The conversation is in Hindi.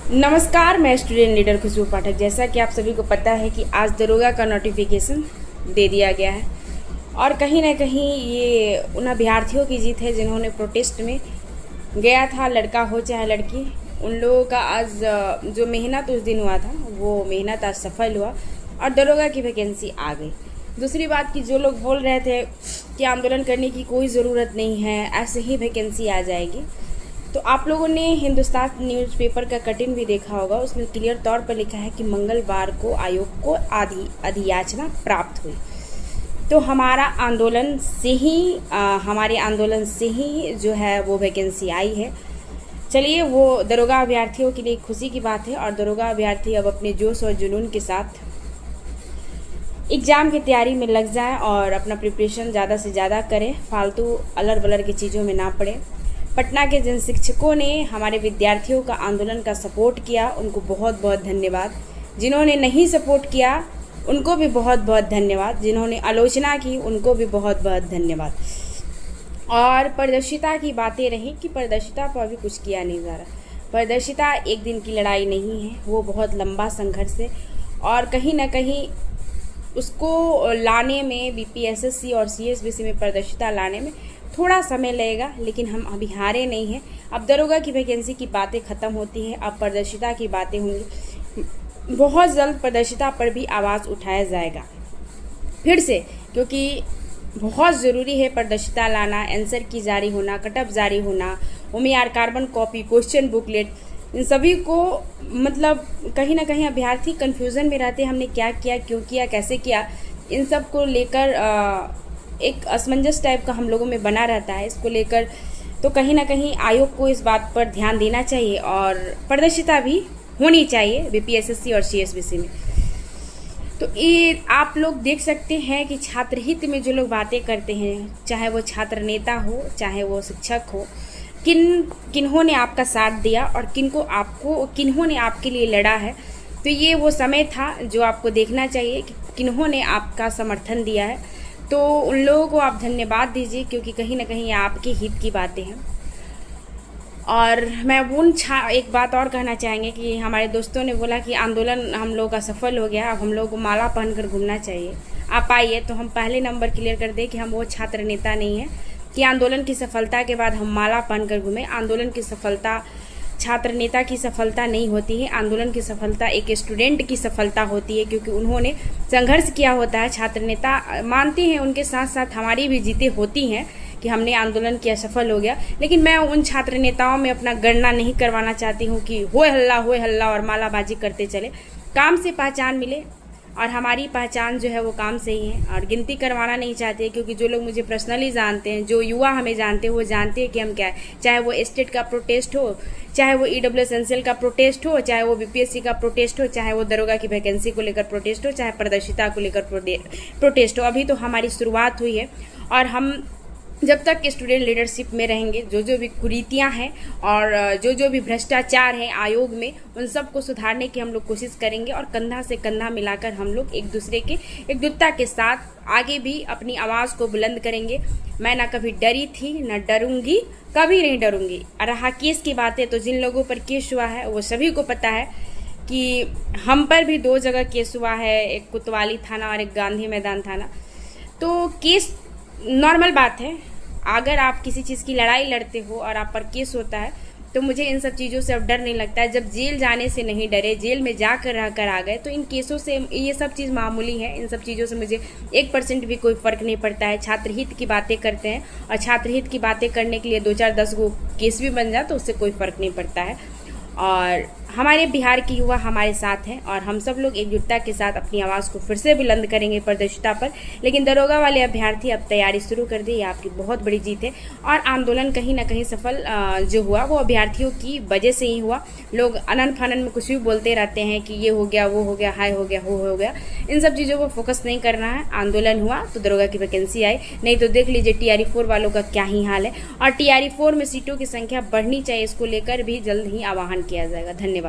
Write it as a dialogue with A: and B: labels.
A: नमस्कार, मैं स्टूडेंट लीडर खुशबू पाठक। जैसा कि आप सभी को पता है कि आज दरोगा का नोटिफिकेशन दे दिया गया है और कहीं ना कहीं ये उन अभ्यर्थियों की जीत है जिन्होंने प्रोटेस्ट में गया था, लड़का हो चाहे लड़की। उन लोगों का आज जो मेहनत उस दिन हुआ था वो मेहनत आज सफल हुआ और दरोगा की वैकेंसी आ गई। दूसरी बात कि जो लोग बोल रहे थे कि आंदोलन करने की कोई ज़रूरत नहीं है, ऐसे ही वैकेंसी आ जाएगी, तो आप लोगों ने हिंदुस्तान न्यूज़पेपर का कटिंग भी देखा होगा। उसमें क्लियर तौर पर लिखा है कि मंगलवार को आयोग को अधियाचना प्राप्त हुई। तो हमारे आंदोलन से ही जो है वो वैकेंसी आई है। चलिए, वो दरोगा अभ्यर्थियों के लिए खुशी की बात है और दरोगा अभ्यर्थी अब अपने जोश और जुनून के साथ एग्ज़ाम की तैयारी में लग जाएं और अपना प्रिपरेशन ज़्यादा से ज़्यादा करें, फालतू अलर बलर की चीज़ों में ना पड़े। पटना के जिन शिक्षकों ने हमारे विद्यार्थियों का आंदोलन का सपोर्ट किया उनको बहुत बहुत धन्यवाद। जिन्होंने नहीं सपोर्ट किया उनको भी बहुत बहुत धन्यवाद। जिन्होंने आलोचना की उनको भी बहुत बहुत धन्यवाद। और पारदर्शिता की बातें रहीं कि पारदर्शिता पर अभी कुछ किया नहीं जा रहा। पारदर्शिता एक दिन की लड़ाई नहीं है, वो बहुत लंबा संघर्ष है और कहीं ना कहीं उसको लाने में बीपीएसएससी और सीएसबीसी में पारदर्शिता लाने में थोड़ा समय लगेगा, लेकिन हम अभी हारे नहीं हैं। अब दरोगा की वैकेंसी की बातें ख़त्म होती हैं, अब पारदर्शिता की बातें होंगी। बहुत जल्द पारदर्शिता पर भी आवाज़ उठाया जाएगा फिर से, क्योंकि बहुत ज़रूरी है पारदर्शिता लाना, आंसर की जारी होना, कटअप जारी होना, OMR carbon copy, question booklet, इन सभी को मतलब कहीं ना कहीं अभ्यर्थी कन्फ्यूज़न में रहते हैं, हमने क्या किया, क्यों किया, कैसे किया। इन सब को लेकर एक असमंजस टाइप का हम लोगों में बना रहता है। इसको लेकर तो कहीं ना कहीं आयोग को इस बात पर ध्यान देना चाहिए और पारदर्शिता भी होनी चाहिए बीपीएसएससी और सीएसबीसी में। तो ये आप लोग देख सकते हैं कि छात्र हित में जो लोग बातें करते हैं, चाहे वो छात्र नेता हो चाहे वो शिक्षक हो, किन्होंने आपका साथ दिया और किन्होंने आपके लिए लड़ा है। तो ये वो समय था जो आपको देखना चाहिए कि किन्होंने आपका समर्थन दिया है। तो उन लोगों को आप धन्यवाद दीजिए, क्योंकि कहीं ना कहीं आपके हित की बातें हैं। और मैं एक बात और कहना चाहेंगे कि हमारे दोस्तों ने बोला कि आंदोलन हम लोगों का सफल हो गया, अब हम लोगों को माला पहनकर घूमना चाहिए। आप आइए तो हम पहले नंबर क्लियर कर दें कि हम वो छात्र नेता नहीं हैं कि आंदोलन की सफलता के बाद हम माला पहनकर घूमें। आंदोलन की सफलता छात्र नेता की सफलता नहीं होती है, आंदोलन की सफलता एक स्टूडेंट की सफलता होती है, क्योंकि उन्होंने संघर्ष किया होता है। छात्र नेता मानते हैं, उनके साथ साथ हमारी भी जीतें होती हैं कि हमने आंदोलन किया, सफल हो गया। लेकिन मैं उन छात्र नेताओं में अपना गणना नहीं करवाना चाहती हूँ कि होए हल्ला और मालाबाजी करते चले। काम से पहचान मिले और हमारी पहचान जो है वो काम से ही है। और गिनती करवाना नहीं चाहते, क्योंकि जो लोग मुझे पर्सनली जानते हैं, जो युवा हमें जानते हैं, वो जानते हैं कि हम क्या है। चाहे वो स्टेट का प्रोटेस्ट हो, चाहे वो EW एसेंशियल का प्रोटेस्ट हो, चाहे वो बीपीएससी का प्रोटेस्ट हो, चाहे वो दरोगा की वैकेंसी को लेकर प्रोटेस्ट हो, चाहे पारदर्शिता को लेकर प्रोटेस्ट हो। अभी तो हमारी शुरुआत हुई है और हम जब तक स्टूडेंट लीडरशिप में रहेंगे, जो भी कुरीतियाँ हैं और जो भी भ्रष्टाचार हैं आयोग में, उन सब को सुधारने की हम लोग कोशिश करेंगे और कंधा से कंधा मिलाकर हम लोग एक दूसरे के एकजुटता के साथ आगे भी अपनी आवाज़ को बुलंद करेंगे। मैं ना कभी डरी थी, ना डरूंगी, कभी नहीं डरूंगी। और रहा केस की बातें, तो जिन लोगों पर केस हुआ है वो सभी को पता है कि हम पर भी 2 जगह केस हुआ है, एक कोतवाली थाना और एक गांधी मैदान थाना। तो केस नॉर्मल बात है। अगर आप किसी चीज़ की लड़ाई लड़ते हो और आप पर केस होता है तो मुझे इन सब चीज़ों से अब डर नहीं लगता है। जब जेल जाने से नहीं डरे, जेल में जाकर रहकर आ गए, तो इन केसों से ये सब चीज़ मामूली है। इन सब चीज़ों से मुझे 1% भी कोई फ़र्क नहीं पड़ता है। छात्र हित की बातें करते हैं और छात्र हित की बातें करने के लिए 2-4-10 गो केस भी बन जाए तो उससे कोई फ़र्क नहीं पड़ता है। और हमारे बिहार के युवा हमारे साथ हैं और हम सब लोग एकजुटता के साथ अपनी आवाज़ को फिर से बुलंद करेंगे पारदर्शिता पर। लेकिन दरोगा वाले अभ्यर्थी अब तैयारी शुरू कर दी, ये आपकी बहुत बड़ी जीत है। और आंदोलन कहीं ना कहीं सफल जो हुआ वो अभ्यर्थियों की वजह से ही हुआ। लोग अनन फनन में कुछ भी बोलते रहते हैं कि ये हो गया, वो हो गया, हाय हो गया, हो गया। इन सब चीज़ों को फोकस नहीं करना है। आंदोलन हुआ तो दरोगा की वैकेंसी आई, नहीं तो देख लीजिए TRE-4 वालों का क्या ही हाल है। और TRE-4 में सीटों की संख्या बढ़नी चाहिए, इसको लेकर भी जल्द ही आह्वान किया जाएगा। धन्यवाद।